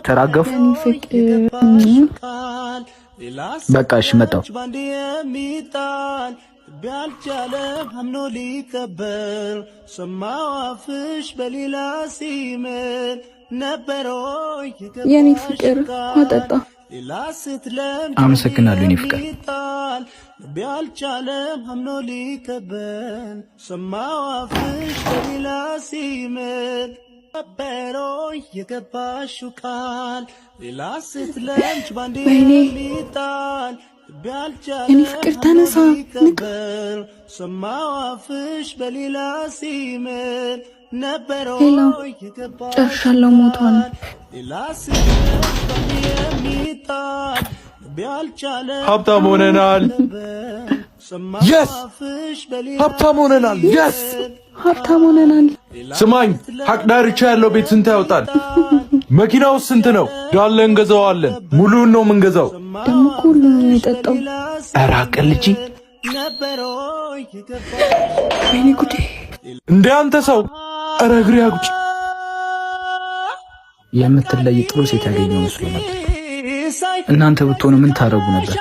ተራገፉ። በቃ እሺ መጣሁ። ቢያልቻለ አምኖ ሊቀበል ሰማው አፍሽ በሌላ ሲምል ነበሮ የኔ ፍቅር አጠጣ። አመሰግናለሁ የኔ ፍቅር። ቢያልቻለ አምኖ ሊቀበል ሰማው አፍሽ በሌላ ሲምል ነበሮ የገባሽው ቃል ሌላ ስትለምች ባንዴ የሚጣል የኔ ፍቅር ተነሳ። ሰማው አፍሽ በሌላ ሲምል ነበሮ ጨርሻለሁ። ሞቷል። ሀብታም ሆነናል። የስ ሀብታም ሆነናል። የስ ሀብታም ሆነናል። ስማኝ፣ ሀቅ ዳርቻ ያለው ቤት ስንት ያወጣል? መኪናው ስንት ነው? ዳለ እንገዛዋለን። ሙሉውን ነው የምንገዛው። ደግሞ ሁሉን ነው የጠጣው። ኧረ አቀልጂ። ወይኔ ጉዴ! እንደ አንተ ሰው ኧረ እግሬ አጉጭ። የምትለይ ጥሩ ሴት ያገኘው መስሎ ነበር። እናንተ ብትሆኑ ምን ታረጉ ነበር?